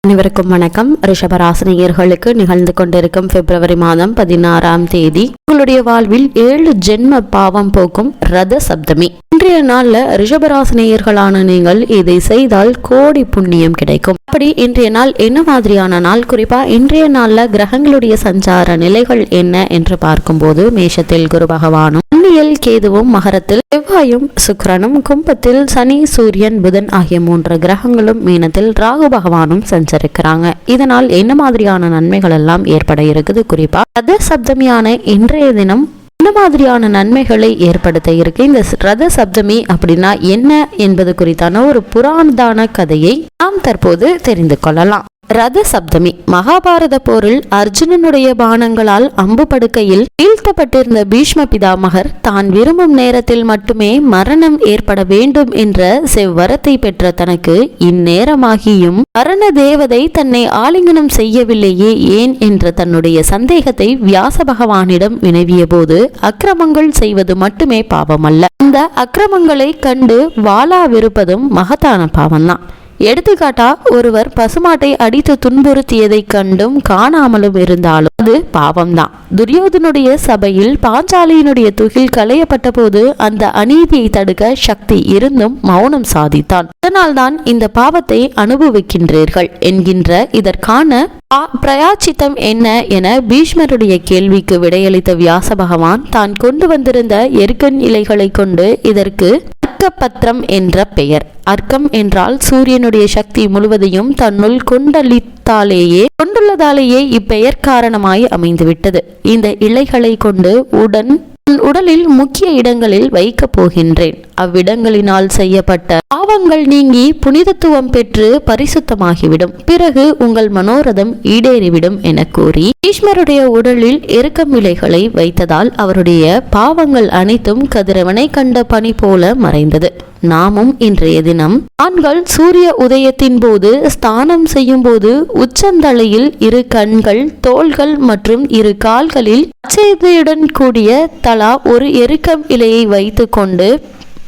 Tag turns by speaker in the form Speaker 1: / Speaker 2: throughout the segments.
Speaker 1: அனைவருக்கும் வணக்கம். ரிஷபராசினியர்களுக்கு நிகழ்ந்து கொண்டிருக்கும் பிப்ரவரி மாதம் 16ஆம் தேதி உங்களுடைய வாழ்வில் 7 ஜென்ம பாவம் போக்கும் ரத சப்தமி. இன்றைய நாள்ல ரிஷபராசினியர்களான நீங்கள் இதை செய்தால் கோடி புண்ணியம் கிடைக்கும். அப்படி இன்றைய நாள் என்ன மாதிரியான நாள், குறிப்பா இன்றைய நாள்ல கிரகங்களுடைய சஞ்சார நிலைகள் என்ன என்று பார்க்கும்போது, மேஷத்தில் குரு பகவானும், கன்னியில் கேதுவும், மகரத்தில் செவ்வாயும், சுக்கிரனும், கும்பத்தில் சனி, சூரியன், புதன் ஆகிய 3 கிரகங்களும், மீனத்தில் ராகு பகவானும் சஞ்சரிக்கிறாங்க. இதனால் என்ன மாதிரியான நன்மைகள் எல்லாம் ஏற்பட இருக்குது, குறிப்பா ரத சப்தமியான இன்றைய தினம் என்ன மாதிரியான நன்மைகளை ஏற்படுத்த இருக்கு, இந்த ரத சப்தமி அப்படின்னா என்ன என்பது குறித்தான ஒரு புராணதான கதையை நாம் தற்போது தெரிந்து கொள்ளலாம். ரத சப்தமி மகாபாரத போரில் அர்ஜுனனுடைய பானங்களால் அம்பு படுக்கையில் வீழ்த்தப்பட்டிருந்த பீஷ்ம பிதாமகர் தான் விரும்பும் நேரத்தில் மட்டுமே மரணம் ஏற்பட வேண்டும் என்ற செவ்வரத்தை பெற்ற தனக்கு இந்நேரமாகியும் மரண தேவதை தன்னை ஆலிங்கனம் செய்யவில்லையே ஏன் என்ற தன்னுடைய சந்தேகத்தை வியாச பகவானிடம் வினவிய போது, அக்கிரமங்கள் செய்வது மட்டுமே பாவமல்ல, அந்த அக்கிரமங்களை கண்டு வாளாவிருப்பதும் மகத்தான பாவம்தான். எடுத்துக்காட்டா, ஒருவர் பசுமாட்டை அடித்து துன்புறுத்தியதை கண்டும் காணாமலும் இருந்தாலும் அது பாவம்தான். துரியோதனுடைய சபையில் பாஞ்சாலியினுடைய துகில் களையப்பட்ட போது அந்த அநீதியை தடுக்க சக்தி இருந்தும் மௌனம் சாதித்தான். அதனால்தான் இந்த பாவத்தை அனுபவிக்கின்றீர்கள் என்கின்ற இதற்கான பிரயாச்சித்தம் என்ன என பீஷ்மருடைய கேள்விக்கு விடையளித்த வியாச பகவான் தான் கொண்டு வந்திருந்த எருக்கன் இலைகளை கொண்டு இதற்கு அர்க்கப்பத்திரம் என்ற பெயர். அர்க்கம் என்றால் சூரியனுடைய சக்தி முழுவதையும் தன்னுள் கொண்டுள்ளதாலேயே இப்பெயர் காரணமாய் அமைந்துவிட்டது. இந்த இலைகளை கொண்டு உடலில் முக்கிய இடங்களில் வைக்க போகின்றேன். அவ்விடங்களினால் செய்யப்பட்ட பாவங்கள் நீங்கி புனிதத்துவம் பெற்று பரிசுத்தமாகிவிடும். பிறகு உங்கள் மனோரதம் ஈடேறிவிடும் என கூறி பீஷ்மருடைய உடலில் எருக்கம் இலைகளை வைத்ததால் அவருடைய பாவங்கள் அனைத்தும் கதிரவனை கண்ட பனி போல மறைந்தது. நாமும் இன்றைய தினம் ஆண்கள் சூரிய உதயத்தின் போது ஸ்தானம் செய்யும் போது உச்சந்தலையில் 2 கண்கள், தோள்கள் மற்றும் 2 கால்களில் அச்சதையுடன் கூடிய தலா ஒரு எருக்கம் இலையை வைத்து கொண்டு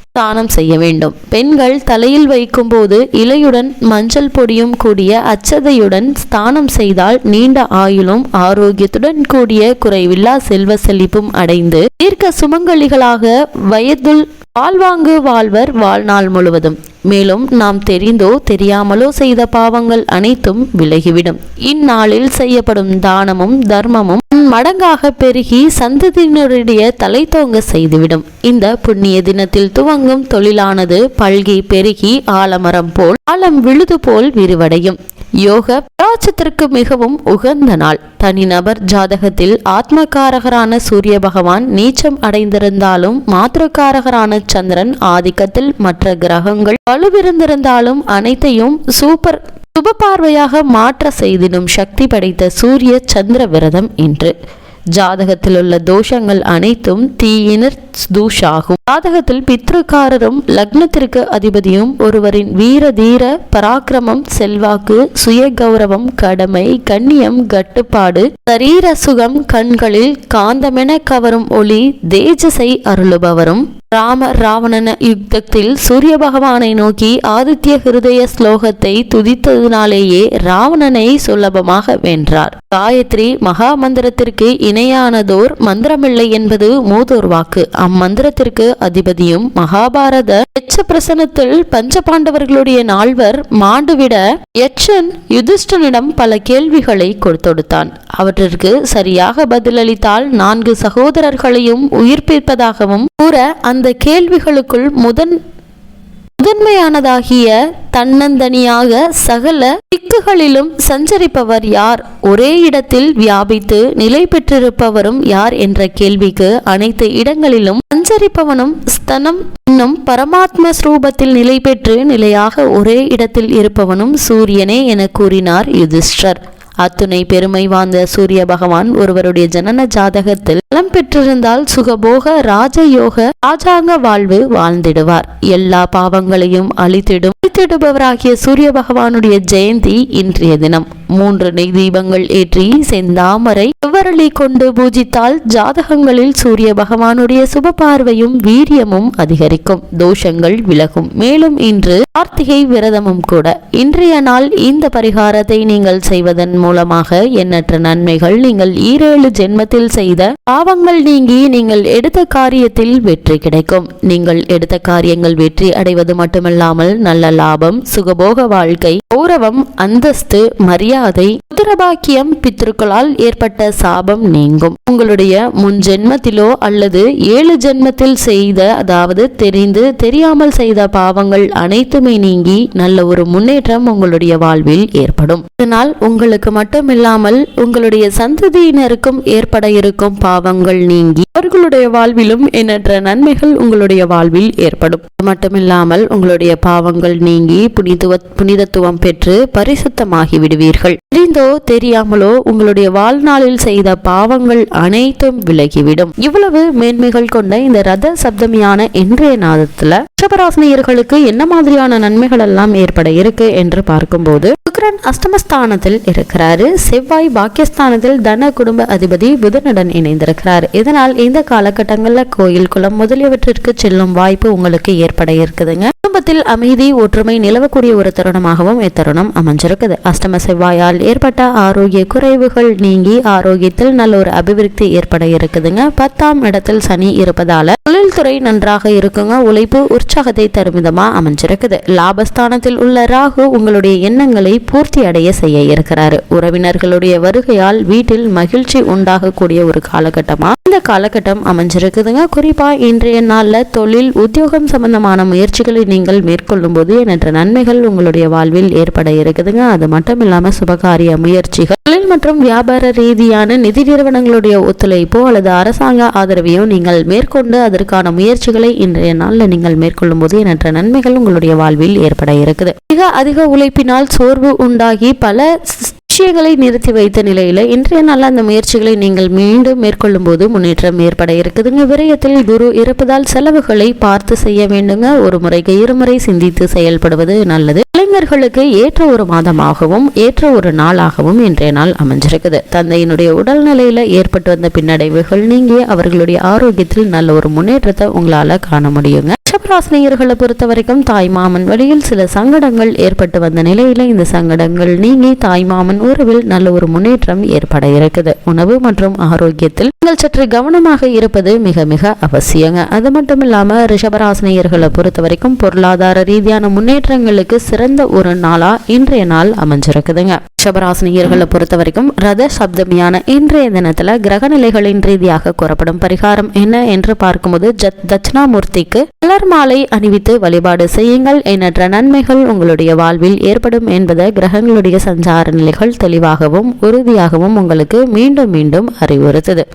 Speaker 1: ஸ்தானம் செய்ய வேண்டும். பெண்கள் தலையில் வைக்கும் போது இலையுடன் மஞ்சள் பொடியும் கூடிய அச்சதையுடன் ஸ்தானம் செய்தால் நீண்ட ஆயுளும் ஆரோக்கியத்துடன் கூடிய குறைவில்லா செல்வ செழிப்பும் அடைந்து தீர்க்க சுமங்கலிகளாக வயதுள் வாழ்வாங்கு வாழ்வர் வாழ்நாள் முழுவதும். மேலும் நாம் தெரிந்தோ தெரியாமலோ செய்த பாவங்கள் அனைத்தும் விலகிவிடும். இந்நாளில் செய்யப்படும் தானமும் தர்மமும் மடங்காக பெருகி சந்ததியினருடைய தலை தோங்க செய்துவிடும். இந்த புண்ணிய தினத்தில் துவங்கும் தொழிலானது பல்கி பெருகி ஆலமரம் போல் ஆலம் விழுது போல் விரிவடையும். யோக பிராச்சத்திற்கு மிகவும் உகந்த நாள். தனிநபர் ஜாதகத்தில் ஆத்மகாரகரான சூரிய பகவான் நீச்சம் அடைந்திருந்தாலும், மாத்திரக்காரகரான சந்திரன் ஆதிக்கத்தில், மற்ற கிரகங்கள் வலுவிருந்திருந்தாலும் அனைத்தையும் சுப பார்வையாக மாற்ற செய்திடும் சக்தி படைத்த சூரிய சந்திர விரதம் இன்று. ஜாதகத்தில் உள்ள தோஷங்கள் அனைத்தும் தீயினர் தூஷாகும். ஜாதகத்தில் பித்ருக்காரரும் லக்னத்திற்கு அதிபதியும் ஒருவரின் வீர தீர பராக்கிரமம், செல்வாக்கு, சுய கௌரவம், கடமை, கண்ணியம், கட்டுப்பாடு, சரீர சுகம், கண்களில் காந்தமென கவரும் ஒளி, தேஜஸை அருளுபவரும், ராவணன யுத்தத்தில் சூரிய பகவானை நோக்கி ஆதித்ய ஹிருதய ஸ்லோகத்தை துதித்ததினாலேயே ராவணனை சுலபமாக வென்றார். காயத்ரி மகா மந்திரத்திற்கு இணையானதோர் மந்திரமில்லை என்பது மூதோர் வாக்கு. அம்மந்திரத்திற்கு அதிபதியும் மகாபாரத எச்ச பிரசனத்தில் பஞ்ச பாண்டவர்களுடைய நால்வர் மாண்டுவிட யட்சன் யுதிஷ்டனிடம் பல கேள்விகளை தொடுத்தான். அவற்றிற்கு சரியாக பதிலளித்தால் 4 சகோதரர்களையும் உயிர்ப்பிப்பதாகவும் கூற, அந்த கேள்விகளுக்குள் முதன்மையானதாகிய தன்னந்தனியாக சகல திக்குகளிலும் சஞ்சரிப்பவர் யார், ஒரே இடத்தில் வியாபித்து நிலை பெற்றிருப்பவரும் யார் என்ற கேள்விக்கு அனைத்து இடங்களிலும் சஞ்சரிப்பவனும் ஸ்தனம் என்னும் பரமாத்ம ஸ்ரூபத்தில் நிலை பெற்று நிலையாக ஒரே இடத்தில் இருப்பவனும் சூரியனே என கூறினார் யுதிஷ்டர். அத்துணை பெருமை வாய்ந்த சூரிய பகவான் ஒருவருடைய ஜனன ஜாதகத்தில் பலம் பெற்றிருந்தால் சுகபோக ராஜயோக ராஜாங்க வாழ்வு வாழ்ந்திடுவார். எல்லா பாவங்களையும் அழித்திடுபவராகிய சூரிய பகவானுடைய ஜெயந்தி இன்றைய தினம். 3 நெய் தீபங்கள் ஏற்றி செந்தாமரை செவ்வரளி கொண்டு பூஜித்தால் ஜாதகங்களில் சூரிய பகவானுடைய சுப பார்வையும் வீரியமும் அதிகரிக்கும், தோஷங்கள் விலகும். மேலும் இன்று கார்த்திகை விரதமும் கூட. இன்றைய நாள் இந்த பரிகாரத்தை நீங்கள் செய்வதன் மூலமாக எண்ணற்ற நன்மைகள், நீங்கள் 7 ஜென்மத்தில் செய்த பாவங்கள் நீங்கி நீங்கள் எடுத்த காரியத்தில் வெற்றி கிடைக்கும். நீங்கள் எடுத்த காரியங்கள் வெற்றி அடைவது மட்டுமல்லாமல் நல்ல லாபம், சுகபோக வாழ்க்கை, கௌரவம், அந்தஸ்து, மரியாதை, புத்திரபாக்கியம், பித்ருக்களால் ஏற்பட்ட சாபம் நீங்கும். உங்களுடைய முன் ஜென்மத்திலோ அல்லது 7 ஜென்மத்தில் செய்த, அதாவது தெரிந்து தெரியாமல் செய்த பாவங்கள் அனைத்துமே நீங்கி நல்ல ஒரு முன்னேற்றம் உங்களுடைய வாழ்வில் ஏற்படும். இதனால் உங்களுக்கு மட்டுமில்லாமல் உங்களுடைய சந்ததியினருக்கும் ஏற்பட இருக்கும் பாவங்கள் நீங்கி அவர்களுடைய வாழ்விலும் எண்ணற்ற நன்மைகள் உங்களுடைய வாழ்வில் ஏற்படும். மட்டுமில்லாமல் உங்களுடைய பாவங்கள் நீங்கி புனிதத்துவம் பெற்று பரிசுத்தமாகி விடுவீர்கள். தெரிந்தோ தெரியாமலோ உங்களுடைய வாழ்நாளில் செய்த பாவங்கள் அனைத்தும் விலகிவிடும். இவ்வளவு மேன்மைகள் கொண்ட இந்த ரத சப்தமியான இன்றைய நாதத்துல ரிஷபராசினியர்களுக்கு என்ன மாதிரியான நன்மைகள் எல்லாம் ஏற்பட இருக்கு என்று பார்க்கும்போது, சுக்கிரன் அஷ்டமஸ்தானத்தில் இருக்கிறாரு. செவ்வாய் பாக்கியஸ்தானத்தில் தன குடும்ப அதிபதி புதனுடன் இணைந்திருக்கிறார். இதனால் இந்த காலகட்டங்கள்ல கோயில், குளம் முதலியவற்றிற்கு செல்லும் வாய்ப்பு உங்களுக்கு ஏற்பட இருக்குதுங்க. குடும்பத்தில் அமைதி, ஒற்றுமை நிலவக்கூடிய ஒரு தருணமாகவும் இத்தருணம் அமைஞ்சிருக்குது. அஷ்டம செவ்வாயால் ஏற்பட்ட ஆரோக்கிய குறைவுகள் நீங்கி ஆரோக்கியத்தில் நல்ல ஒரு அபிவிருத்தி ஏற்பட இருக்குதுங்க. 10ஆம் இடத்தில் சனி இருப்பதால தொழில்துறை நன்றாக இருக்குங்க. உழைப்பு உற்சாகத்தை தரும் விதமா அமைஞ்சிருக்குது. லாபஸ்தானத்தில் உள்ள ராகு உங்களுடைய எண்ணங்களை பூர்த்தி அடைய செய்ய இருக்கிறாரு. உறவினர்களுடைய வருகையால் வீட்டில் மகிழ்ச்சி உண்டாகக்கூடிய ஒரு காலகட்டமா இந்த காலகட்டம் அமைஞ்சிருக்குதுங்க. குறிப்பா இன்றைய நாள்ல தொழில், உத்தியோகம் சம்பந்தமான முயற்சிகளை நீங்கள் மேற்கொள்ளும் போது எண்ணற்ற நன்மைகள் உங்களுடைய வாழ்வில் ஏற்பட இருக்குதுங்க. அது மட்டும் இல்லாம சுபகாரிய முயற்சிகள், தொழில் மற்றும் வியாபார ரீதியான நிதி நிறுவனங்களுடைய ஒத்துழைப்போ அல்லது அரசாங்க ஆதரவையோ நீங்கள் மேற்கொண்டு அதற்கான முயற்சிகளை இன்றைய நாள்ல நீங்கள் மேற்கொள்ளும் போது எண்ணற்ற நன்மைகள் உங்களுடைய வாழ்வில் ஏற்பட இருக்குது. மிக அதிக உழைப்பினால் சோர்வு உண்டாகி பல விஷயங்களை நிறுத்தி வைத்த நிலையில இன்றைய நாள் அந்த முயற்சிகளை நீங்கள் மீண்டும் மேற்கொள்ளும் போது முன்னேற்றம் ஏற்பட இருக்குதுங்க. விரயத்தில் குரு இருப்பதால் செலவுகளை பார்த்து செய்ய வேண்டுங்க. ஒரு முறைக்கு 2 முறை சிந்தித்து செயல்படுவது நல்லது. இளைஞர்களுக்கு ஏற்ற ஒரு மாதமாகவும் ஏற்ற ஒரு நாளாகவும் இன்றைய நாள் அமைஞ்சிருக்குது. தந்தையினுடைய உடல்நிலையில ஏற்பட்டு வந்த பின்னடைவுகள் நீங்கி அவர்களுடைய ஆரோக்கியத்தில் நல்ல ஒரு முன்னேற்றத்தை உங்களால காண முடியுங்க. ரிஷபராசினியர்களை பொறுத்த வரைக்கும் தாய்மாமன் வழியில் சில சங்கடங்கள் ஏற்பட்டு வந்த நிலையில இந்த சங்கடங்கள் நீங்கி தாய்மாமன் உறவில் நல்ல ஒரு முன்னேற்றம் ஏற்பட இருக்குது. உணவு மற்றும் ஆரோக்கியத்தில் நீங்கள் சற்று கவனமாக இருப்பது மிக மிக அவசியங்க. அது மட்டும் இல்லாம ரிஷபராசினியர்களை பொறுத்த வரைக்கும் பொருளாதார ரீதியான முன்னேற்றங்களுக்கு சிறந்த ஒரு நாளா இன்றைய நாள் அமைஞ்சிருக்குதுங்க. ரிஷபராசினியர்களை பொறுத்த வரைக்கும் ரத சப்தமியான இன்றைய தினத்துல கிரக நிலைகளின் ரீதியாக கூறப்படும் பரிகாரம் என்ன என்று பார்க்கும்போது தட்சிணாமூர்த்திக்கு மலர் மாலை அணிவித்து வழிபாடு செய்யுங்கள். எண்ணற்ற நன்மைகள் உங்களுடைய வாழ்வில் ஏற்படும் என்பதை கிரகங்களுடைய சஞ்சார நிலைகள் தெளிவாகவும் உறுதியாகவும் உங்களுக்கு மீண்டும் மீண்டும் அறிவுறுத்துது.